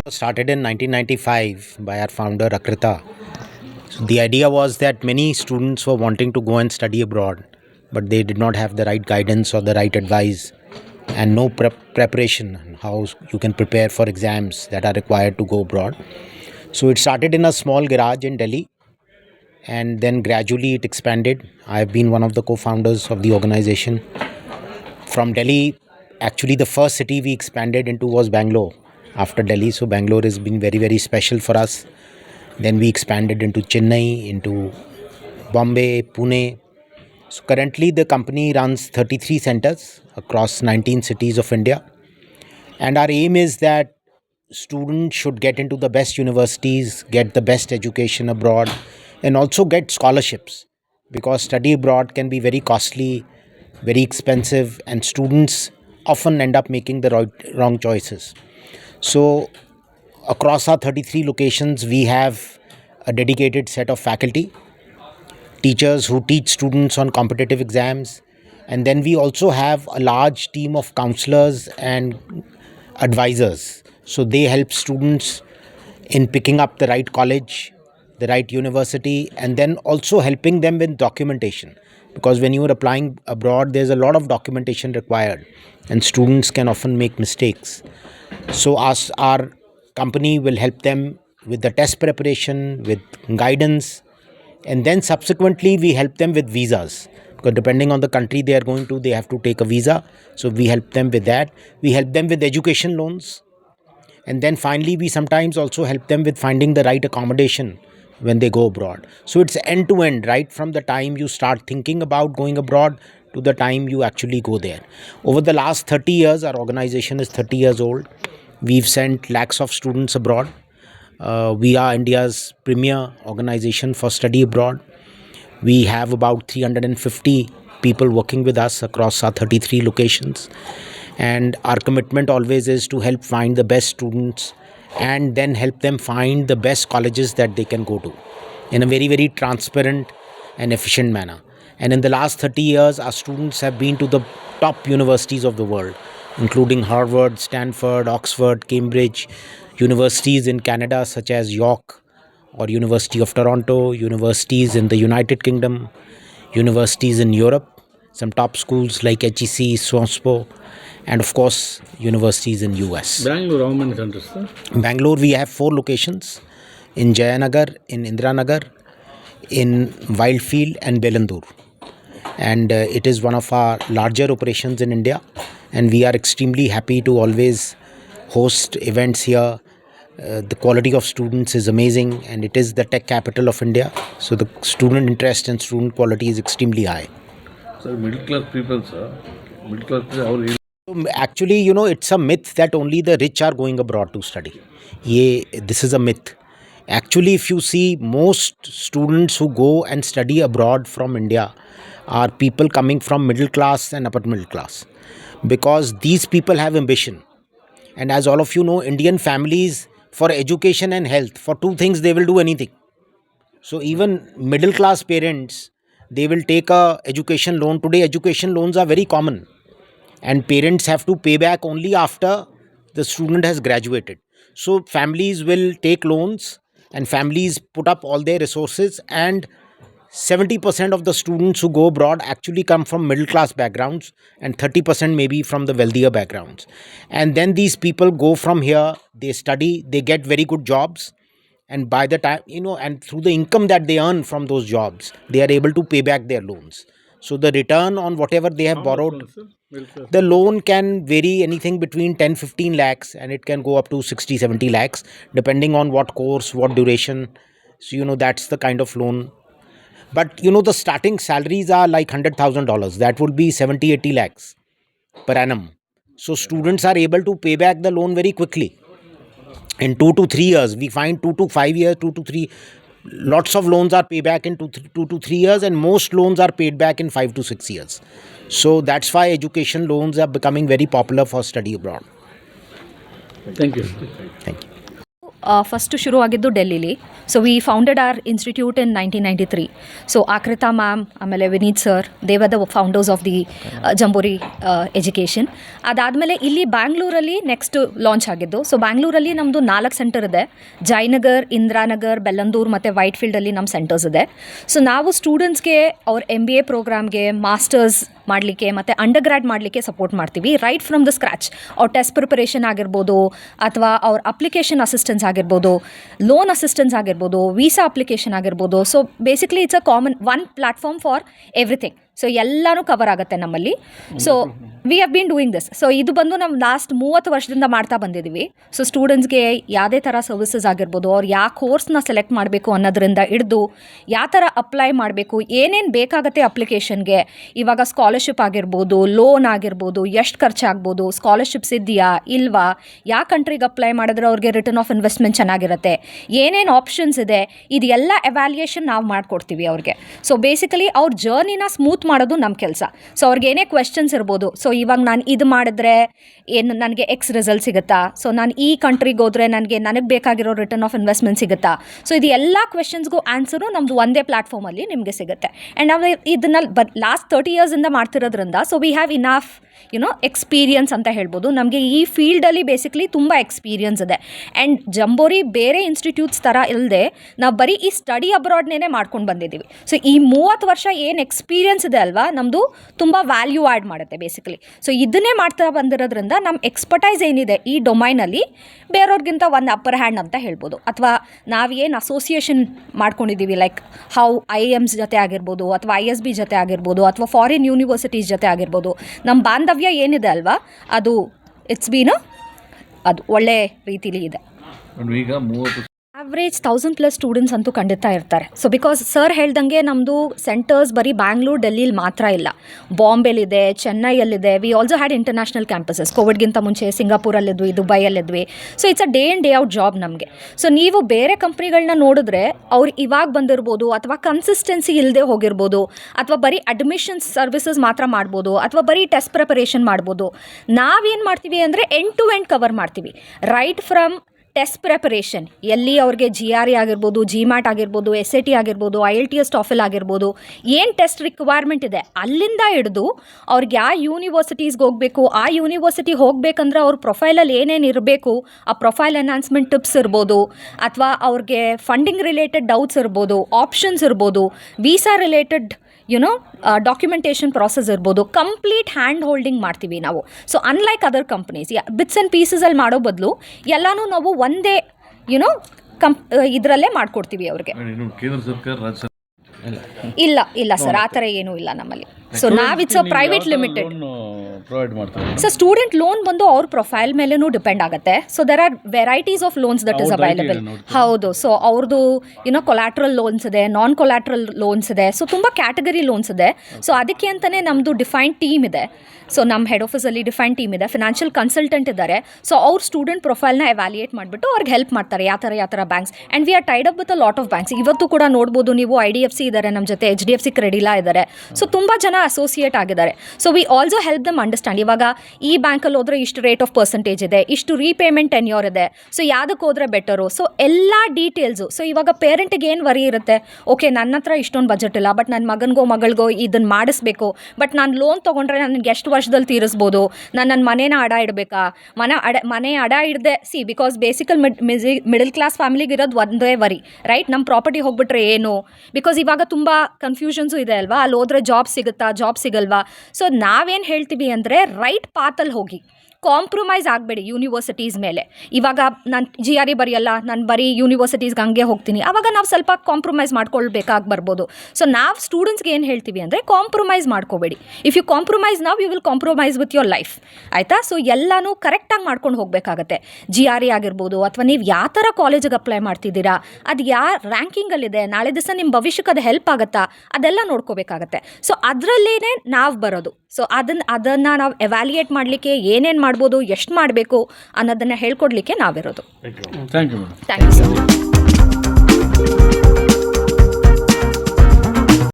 Started in 1995 by our founder Akrita. So the idea was that many students were wanting to go and study abroad, but they did not have the right guidance or the right advice and no preparation on how you can prepare for exams that are required to go abroad. So it started in a small garage in Delhi, and then gradually it expanded. I've been one of the co-founders of the organization. From Delhi, actually the first city we expanded into was Bangalore after Delhi. So Bangalore has been very, very special for us. Then we expanded into Chennai, into Bombay, Pune. So currently the company runs 33 centers across 19 cities of India. And our aim is that students should get into the best universities, get the best education abroad, and also get scholarships, because study abroad can be very costly, very expensive, and students often end up making the wrong choices. So across our 33 locations, we have a dedicated set of faculty, teachers who teach students on competitive exams. And then we also have a large team of counselors and advisors. So they help students in picking up the right college, the right university, and then also helping them with documentation. Because when you are applying abroad, there's a lot of documentation required, and students can often make mistakes. So our company will help them with the test preparation, with guidance, and then subsequently we help them with visas, because depending on the country they are going to, they have to take a visa. So we help them with that. We help them with education loans, and then finally we sometimes also help them with finding the right accommodation when they go abroad. So it's end to end, right from the time you start thinking about going abroad to the time you actually go there. Over the last 30 years, our organization is 30 years old. We've sent lakhs of students abroad. We are India's premier organization for study abroad. We have about 350 people working with us across our 33 locations. And our commitment always is to help find the best students and then help them find the best colleges that they can go to in a very, very transparent and efficient manner. And in the last 30 years, our students have been to the top universities of the world, including Harvard, Stanford, Oxford, Cambridge, universities in Canada such as York or University of Toronto, universities in the United Kingdom, universities in Europe, some top schools like HEC, Swanspo, and of course universities in US. Bangalore, how many centers, sir? Bangalore, we have 4 locations: in Jayanagar, in Indiranagar, in Wildfield, and Belandur. And it is one of our larger operations in India, and we are extremely happy to always host events here. The quality of students is amazing, and it is the tech capital of India, so the student interest and student quality is extremely high. Sir, middle class people, sir. Middle class people, how Actually, it's a myth that only the rich are going abroad to study. This is a myth. Actually, if you see, most students who go and study abroad from India are people coming from middle class and upper middle class, because these people have ambition. And as all of you know, Indian families, for education and health, for 2 things, they will do anything. So even middle class parents, they will take a education loan. Today, education loans are very common, and parents have to pay back only after the student has graduated. So families will take loans, and families put up all their resources, and 70% of the students who go abroad actually come from middle class backgrounds, and 30% maybe from the wealthier backgrounds. And then these people go from here, they study, they get very good jobs, and by the time, and through the income that they earn from those jobs, they are able to pay back their loans. So the return on whatever they have borrowed, the loan can vary anything between 10-15 lakhs, and it can go up to 60-70 lakhs depending on what course, what duration. So that's the kind of loan. But the starting salaries are like $100,000. That would be 70-80 lakhs per annum. So students are able to pay back the loan very quickly. In 2 to 3 years, we find 2 to 5 years, 2 to 3. Lots of loans are paid back in 2 to 3 years, and most loans are paid back in 5 to 6 years. So that's why education loans are becoming very popular for study abroad. Thank you. Thank you. First ಶುರು ಆಗಿದ್ದು ಡೆಲ್ಲಿಲಿ. So we founded our institute in 1993. So Akrita ma'am, ಆಮೇಲೆ Vineet sir, they were the founders of the Jamboree education. ಅದಾದಮೇಲೆ ಇಲ್ಲಿ ಬ್ಯಾಂಗ್ಳೂರಲ್ಲಿ next launch ಆಗಿದ್ದು. So ಬ್ಯಾಂಗ್ಳೂರಲ್ಲಿ ನಮ್ಮದು 4 ಸೆಂಟರ್ ಇದೆ. ಜಯನಗರ್, ಇಂದಿರಾನಗರ್, ಬೆಲ್ಲಂದೂರು ಮತ್ತು ವೈಟ್ ಫೀಲ್ಡಲ್ಲಿ ನಮ್ಮ ಸೆಂಟರ್ಸ್ ಇದೆ. ಸೊ ನಾವು ಸ್ಟೂಡೆಂಟ್ಸ್ಗೆ ಅವ್ರ MBA ಪ್ರೋಗ್ರಾಮ್ಗೆ, ಮಾಸ್ಟರ್ಸ್ ಮಾಡಲಿಕ್ಕೆ ಮತ್ತು ಅಂಡರ್ ಗ್ರ್ಯಾಡ್ ಮಾಡಲಿಕ್ಕೆ ಸಪೋರ್ಟ್ ಮಾಡ್ತೀವಿ, ರೈಟ್ ಫ್ರಮ್ ದ ಸ್ಕ್ರ್ಯಾಚ್. ಅವ್ರ ಟೆಸ್ಟ್ ಪ್ರಿಪರೇಷನ್ ಆಗಿರ್ಬೋದು, ಅಥವಾ ಅವ್ರ ಅಪ್ಲಿಕೇಶನ್ ಅಸಿಸ್ಟೆನ್ಸ್ ಆಗಿರ್ಬೋದು, ಲೋನ್ ಅಸಿಸ್ಟೆನ್ಸ್ ಆಗಿರ್ಬೋದು, ವೀಸಾ ಅಪ್ಲಿಕೇಶನ್ ಆಗಿರ್ಬೋದು. So basically it's a common one platform for everything. So ಎಲ್ಲನೂ ಕವರ್ ಆಗುತ್ತೆ ನಮ್ಮಲ್ಲಿ. So we have been doing this. So ಇದು ಬಂದು ನಮ್ಮ ಲಾಸ್ಟ್ 30 ವರ್ಷದಿಂದ ಮಾಡ್ತಾ ಬಂದಿದ್ದೀವಿ. ಸೊ ಸ್ಟೂಡೆಂಟ್ಸ್ಗೆ ಯಾವುದೇ ಥರ ಸರ್ವಿಸಸ್ ಆಗಿರ್ಬೋದು, ಅವ್ರು ಯಾವ ಕೋರ್ಸ್ನ ಸೆಲೆಕ್ಟ್ ಮಾಡಬೇಕು ಅನ್ನೋದ್ರಿಂದ ಹಿಡಿದು ಯಾವ ಥರ ಅಪ್ಲೈ ಮಾಡಬೇಕು, ಏನೇನು ಬೇಕಾಗುತ್ತೆ ಅಪ್ಲಿಕೇಶನ್ಗೆ, ಇವಾಗ ಸ್ಕಾಲರ್ಶಿಪ್ ಆಗಿರ್ಬೋದು, ಲೋನ್ ಆಗಿರ್ಬೋದು, ಎಷ್ಟು ಖರ್ಚಾಗ್ಬೋದು, ಸ್ಕಾಲರ್ಶಿಪ್ಸ್ ಇದೆಯಾ ಇಲ್ವಾ, ಯಾವ ಕಂಟ್ರಿಗೆ ಅಪ್ಲೈ ಮಾಡಿದ್ರೆ ಅವ್ರಿಗೆ ರಿಟರ್ನ್ ಆಫ್ ಇನ್ವೆಸ್ಟ್ಮೆಂಟ್ ಚೆನ್ನಾಗಿರುತ್ತೆ, ಏನೇನು ಆಪ್ಷನ್ಸ್ ಇದೆ, ಇದೆಲ್ಲ ಎವ್ಯಾಲ್ಯೂಯೇಷನ್ ನಾವು ಮಾಡಿಕೊಡ್ತೀವಿ ಅವ್ರಿಗೆ. ಸೊ ಬೇಸಿಕಲಿ ಅವ್ರ ಜರ್ನಿನ ಸ್ಮೂತ್ ಮಾಡೋದು ನಮ್ಮ ಕೆಲಸ. ಸೊ ಅವ್ರಿಗೆ ಏನೇ ಕ್ವೆಶನ್ಸ್ ಇರ್ಬೋದು, ಸೊ ಇವಾಗ ನಾನು ಇದು ಮಾಡಿದ್ರೆ ಏನು ನನಗೆ ಎಕ್ಸ್ ರಿಸಲ್ಟ್ ಸಿಗುತ್ತಾ, ಸೊ ನಾನು ಈ ಕಂಟ್ರಿಗೆ ಹೋದರೆ ನನಗೆ ಬೇಕಾಗಿರೋ ರಿಟರ್ನ್ ಆಫ್ ಇನ್ವೆಸ್ಟ್ಮೆಂಟ್ ಸಿಗುತ್ತಾ, ಸೊ ಇದು ಎಲ್ಲ ಕ್ವೆಶನ್ಸ್ಗೂ ಆನ್ಸರು ನಮ್ಮದು ಒಂದೇ ಪ್ಲ್ಯಾಟ್ಫಾರ್ಮಲ್ಲಿ ನಿಮಗೆ ಸಿಗುತ್ತೆ. ಆ್ಯಂಡ್ ನಾವು ಇದನ್ನು ಲಾಸ್ಟ್ 30 ಇಯರ್ಸಿಂದ ಮಾಡ್ತಿರೋದ್ರಿಂದ so we have enough experience ಅಂತ ಹೇಳ್ಬೋದು. ನಮಗೆ ಈ ಫೀಲ್ಡಲ್ಲಿ ಬೇಸಿಕ್ಲಿ ತುಂಬ ಎಕ್ಸ್ಪೀರಿಯನ್ಸ್ ಇದೆ. ಆ್ಯಂಡ್ ಜಂಬೋರಿ ಬೇರೆ ಇನ್ಸ್ಟಿಟ್ಯೂಟ್ಸ್ ಥರ ಇಲ್ಲದೆ ನಾವು ಬರೀ ಈ ಸ್ಟಡಿ ಅಬ್ರಾಡ್ನೇ ಮಾಡ್ಕೊಂಡು ಬಂದಿದ್ದೀವಿ. ಸೊ ಈ 30 ವರ್ಷ ಏನು ಎಕ್ಸ್ಪೀರಿಯನ್ಸ್ ಇದೆ ಅಲ್ವಾ, ನಮ್ಮದು ತುಂಬ ವ್ಯಾಲ್ಯೂ ಆ್ಯಡ್ ಮಾಡುತ್ತೆ ಬೇಸಿಕಲಿ. ಸೊ ಇದನ್ನೇ ಮಾಡ್ತಾ ಬಂದಿರೋದ್ರಿಂದ ನಮ್ಮ ಎಕ್ಸ್ಪರ್ಟೈಸ್ ಏನಿದೆ ಈ ಡೊಮೈನಲ್ಲಿ ಬೇರೆಯವ್ರಿಗಿಂತ ಒಂದು ಅಪ್ಪರ್ ಹ್ಯಾಂಡ್ ಅಂತ ಹೇಳ್ಬೋದು. ಅಥವಾ ನಾವೇನು ಅಸೋಸಿಯೇಷನ್ ಮಾಡ್ಕೊಂಡಿದ್ದೀವಿ, ಲೈಕ್ ಹೌ IIMs ಜೊತೆ ಆಗಿರ್ಬೋದು, ಅಥವಾ ISB ಜೊತೆ ಆಗಿರ್ಬೋದು, ಅಥವಾ ಫಾರಿನ್ ಯೂನಿವರ್ಸಿಟೀಸ್ ಜೊತೆ ಆಗಿರ್ಬೋದು, ನಮ್ಮ ಬಾಂಧವ್ಯ ಏನಿದೆ ಅಲ್ವಾ, ಅದು ಇಟ್ಸ್ ಬೀನ್ ಅದು ಒಳ್ಳೆ ರೀತಿಲಿ ಇದೆ. ಈಗ 30 ಆವ್ರೇಜ್ 1000+ ಸ್ಟೂಡೆಂಟ್ಸ್ ಅಂತೂ ಖಂಡಿತ ಇರ್ತಾರೆ. ಸೊ ಬಿಕಾಸ್ ಸರ್ ಹೇಳ್ದಂಗೆ ನಮ್ಮದು ಸೆಂಟರ್ಸ್ ಬರೀ ಬ್ಯಾಂಗ್ಳೂರು, ಡೆಲ್ಲಿಲಿ ಮಾತ್ರ ಇಲ್ಲ, ಬಾಂಬೆಲಿದೆ, ಚೆನ್ನೈಯಲ್ಲಿದೆ. We also had international campuses. ಕೋವಿಡ್ಗಿಂತ ಮುಂಚೆ ಸಿಂಗಾಪುರಲ್ಲಿದ್ವಿ, ದುಬೈಯಲ್ಲಿದ್ವಿ. So it's a day in day out job ನಮಗೆ. ಸೊ ನೀವು ಬೇರೆ ಕಂಪ್ನಿಗಳನ್ನ ನೋಡಿದ್ರೆ ಅವ್ರು ಇವಾಗ ಬಂದಿರ್ಬೋದು, ಅಥವಾ ಕನ್ಸಿಸ್ಟೆನ್ಸಿ ಇಲ್ಲದೆ ಹೋಗಿರ್ಬೋದು, ಅಥವಾ ಬರೀ ಅಡ್ಮಿಷನ್ಸ್ ಸರ್ವಿಸಸ್ ಮಾತ್ರ ಮಾಡ್ಬೋದು, ಅಥವಾ ಬರೀ ಟೆಸ್ಟ್ ಪ್ರಿಪರೇಷನ್ ಮಾಡ್ಬೋದು. ನಾವೇನು ಮಾಡ್ತೀವಿ ಅಂದರೆ ಎಂಡ್ ಟು ಎಂಡ್ ಕವರ್ ಮಾಡ್ತೀವಿ, ರೈಟ್ ಫ್ರಮ್ ಟೆಸ್ಟ್ ಪ್ರಿಪರೇಷನ್, ಎಲ್ಲಿ ಅವ್ರಿಗೆ GRE ಆಗಿರ್ಬೋದು, GMAT ಆಗಿರ್ಬೋದು, SAT ಆಗಿರ್ಬೋದು, IELTS TOEFL ಆಗಿರ್ಬೋದು, ಏನು ಟೆಸ್ಟ್ ರಿಕ್ವೈರ್ಮೆಂಟ್ ಇದೆ ಅಲ್ಲಿಂದ ಹಿಡಿದು ಅವ್ರಿಗೆ ಯಾವ ಯೂನಿವರ್ಸಿಟೀಸ್ಗೆ ಹೋಗಬೇಕು, ಆ ಯೂನಿವರ್ಸಿಟಿ ಹೋಗಬೇಕಂದ್ರೆ ಅವ್ರ ಪ್ರೊಫೈಲಲ್ಲಿ ಏನೇನು ಇರಬೇಕು, ಆ ಪ್ರೊಫೈಲ್ ಎನ್ಹಾನ್ಸ್ಮೆಂಟ್ ಟಿಪ್ಸ್ ಇರ್ಬೋದು, ಅಥವಾ ಅವ್ರಿಗೆ ಫಂಡಿಂಗ್ ರಿಲೇಟೆಡ್ ಡೌಟ್ಸ್ ಇರ್ಬೋದು, ಆಪ್ಷನ್ಸ್ ಇರ್ಬೋದು, ವೀಸಾ ರಿಲೇಟೆಡ್ ಡಾಕ್ಯುಮೆಂಟೇಷನ್ ಪ್ರಾಸೆಸ್ ಇರ್ಬೋದು, ಕಂಪ್ಲೀಟ್ ಹ್ಯಾಂಡ್ ಹೋಲ್ಡಿಂಗ್ ಮಾಡ್ತೀವಿ ನಾವು. So unlike other companies bits and ಪೀಸಸಲ್ಲಿ ಮಾಡೋ ಬದಲು ಎಲ್ಲನೂ ನಾವು ಒಂದೇ ಇದರಲ್ಲೇ ಮಾಡಿಕೊಡ್ತೀವಿ ಅವ್ರಿಗೆ. ಕೇಂದ್ರ ಸರ್ಕಾರ, ರಾಜ್ಯ ಸರ್ಕಾರ ಇಲ್ಲ ಸರ್, ಆ ಥರ ಏನೂ ಇಲ್ಲ ನಮ್ಮಲ್ಲಿ. ಸೊ ನಾವು it's a private limited. Provide ಮಾಡ್ತಾರೆ. ಸೊ ಸ್ಟೂಡೆಂಟ್ ಲೋನ್ ಬಂದು ಅವ್ರ ಪ್ರೊಫೈಲ್ ಮೇಲೇನೂ ಡಿಪೆಂಡ್ ಆಗುತ್ತೆ. So there are varieties of loans that is available. ಹೌದು. ಸೊ ಅವ್ರದ್ದು ಕೊಲ್ಯಾಟ್ರಲ್ ಲೋನ್ಸ್ ಇದೆ, ನಾನ್ ಕೊಲ್ಯಾಟ್ರಲ್ ಲೋನ್ಸ್ ಇದೆ. ಸೊ ತುಂಬ ಕ್ಯಾಟಗರಿ ಲೋನ್ಸ್ ಇದೆ. ಸೊ ಅದಕ್ಕೆ ಅಂತಲೇ ನಮ್ಮದು ಡಿಫೈನ್ಡ್ ಟೀಮ್ ಇದೆ. ಸೊ ನಮ್ಮ ಹೆಡ್ ಆಫೀಸಲ್ಲಿ ಡಿಫೈನ್ ಟೀಮ್ ಇದೆ, ಫಿನಾನ್ಷಿಯಲ್ ಕನ್ಸಲ್ಟೆಂಟ್ ಇದ್ದಾರೆ. ಸೊ ಅವ್ರ ಸ್ಟೂಡೆಂಟ್ ಪ್ರೊಫೈಲ್ನ ಎವ್ಯಾಲ್ಯೂಯೇಟ್ ಮಾಡಿಬಿಟ್ಟು ಅವ್ರಿಗೆ ಹೆಲ್ಪ್ ಮಾಡ್ತಾರೆ, ಯಾವ ಥರ banks. And we are Tide up with a lot of banks. ಇವತ್ತು ಕೂಡ ನೋಡ್ಬೋದು ನೀವು, IDFC ಇದ್ದಾರೆ ನಮ್ಮ ಜೊತೆ, HDFC ಕ್ರೆಡಿಲಾ ಇದ್ದಾರೆ. ಸೊ ತುಂಬ ಜನ ಅಸೋಸಿಯೇಟ್ ಆಗಿದ್ದಾರೆ. So we also help them understand, ಇವಾಗ ಈ ಬ್ಯಾಂಕಲ್ಲಿ ಹೋದರೆ ಇಷ್ಟು ರೇಟ್ ಆಫ್ ಪರ್ಸೆಂಟೇಜ್ ಇದೆ, ಇಷ್ಟು ರೀಪೇಮೆಂಟ್ ಟೆನ್ಯೂರ್ ಇದೆ, ಸೊ ಯಾವುದಕ್ಕೆ ಹೋದರೆ ಬೆಟರು. ಸೊ ಎಲ್ಲ ಡೀಟೇಲ್ಸು. ಸೊ ಇವಾಗ ಪೇರೆಂಟಿಗೆ ಏನು ವರಿ ಇರುತ್ತೆ, ಓಕೆ ನನ್ನ ಹತ್ರ ಇಷ್ಟೊಂದು ಬಜೆಟ್ ಇಲ್ಲ, ಬಟ್ ನನ್ನ ಮಗಳಿಗೋ ಇದನ್ನು ಮಾಡಿಸ್ಬೇಕು, ಬಟ್ ನಾನು ಲೋನ್ ತೊಗೊಂಡ್ರೆ ನನಗೆ ಎಷ್ಟು ವರ್ಷದಲ್ಲಿ ತೀರಿಸ್ಬೋದು, ನಾನು ನನ್ನ ಮನೇನ ಅಡ ಇಡಬೇಕಾ, ಮನೆ ಅಡ ಇಡದೆ ಬಿಕಾಸ್ ಬೇಸಿಕಲ್ ಮಿಡಲ್ ಕ್ಲಾಸ್ ಫ್ಯಾಮಿಲಿಗೆ ಇರೋದು ಒಂದೇ ವರಿ, ರೈಟ್? ನಮ್ಮ ಪ್ರಾಪರ್ಟಿ ಹೋಗ್ಬಿಟ್ರೆ ಏನು, ಬಿಕಾಸ್ ಇವಾಗ ತುಂಬ ಕನ್ಫ್ಯೂಷನ್ಸು ಇದೆ ಅಲ್ವಾ, ಅಲ್ಲಿ ಹೋದ್ರೆ ಜಾಬ್ ಸಿಗುತ್ತಾ, ಜಾಬ್ ಸಿಗಲ್ವಾ. ಸೊ ನಾವೇನು ಹೇಳ್ತೀವಿ ಅಂದರೆ ರೈಟ್ ಪಾತಲ್ಲಿ ಹೋಗಿ, ಕಾಂಪ್ರಮೈಸ್ ಆಗಬೇಡಿ ಯೂನಿವರ್ಸಿಟೀಸ್ ಮೇಲೆ. ಇವಾಗ ನಾನು GRE ಬರೆಯಲ್ಲ, ನಾನು ಬರೀ ಯೂನಿವರ್ಸಿಟೀಸ್ಗೆ ಹಂಗೆ ಹೋಗ್ತೀನಿ, ಆವಾಗ ನಾವು ಸ್ವಲ್ಪ ಕಾಂಪ್ರಮೈಸ್ ಮಾಡ್ಕೊಳ್ಬೇಕಾಗಿ ಬರ್ಬೋದು. ಸೊ ನಾವು ಸ್ಟೂಡೆಂಟ್ಸ್ಗೆ ಏನು ಹೇಳ್ತೀವಿ ಅಂದರೆ ಕಾಂಪ್ರಮೈಸ್ ಮಾಡ್ಕೋಬೇಡಿ. ಇಫ್ ಯು ಕಾಂಪ್ರಮೈಸ್ ನಾವು, you will compromise with your life, ಆಯಿತಾ? ಸೊ ಎಲ್ಲನೂ ಕರೆಕ್ಟಾಗಿ ಮಾಡ್ಕೊಂಡು ಹೋಗಬೇಕಾಗತ್ತೆ. GRE ಆಗಿರ್ಬೋದು, ಅಥವಾ ನೀವು ಯಾವ ಥರ ಕಾಲೇಜಿಗೆ ಅಪ್ಲೈ ಮಾಡ್ತಿದ್ದೀರಾ, ಅದು ಯಾವ ರ್ಯಾಂಕಿಂಗಲ್ಲಿದೆ, ನಾಳೆ ದಿವಸ ನಿಮ್ಮ ಭವಿಷ್ಯಕ್ಕೆ ಅದು ಹೆಲ್ಪ್ ಆಗುತ್ತಾ, ಅದೆಲ್ಲ ನೋಡ್ಕೋಬೇಕಾಗತ್ತೆ. ಸೊ ಅದರಲ್ಲೇ ನಾವು ಬರೋದು. ಸೊ ಅದನ್ನು ನಾವು ಎವ್ಯಾಲ್ಯೂಯೇಟ್ ಮಾಡಲಿಕ್ಕೆ ಏನೇನು ಮಾಡ್ಬೋದು, ಎಷ್ಟು ಮಾಡಬೇಕು ಅನ್ನೋದನ್ನು ಹೇಳ್ಕೊಡ್ಲಿಕ್ಕೆ ನಾವಿರೋದು. Thank you. Thank you sir.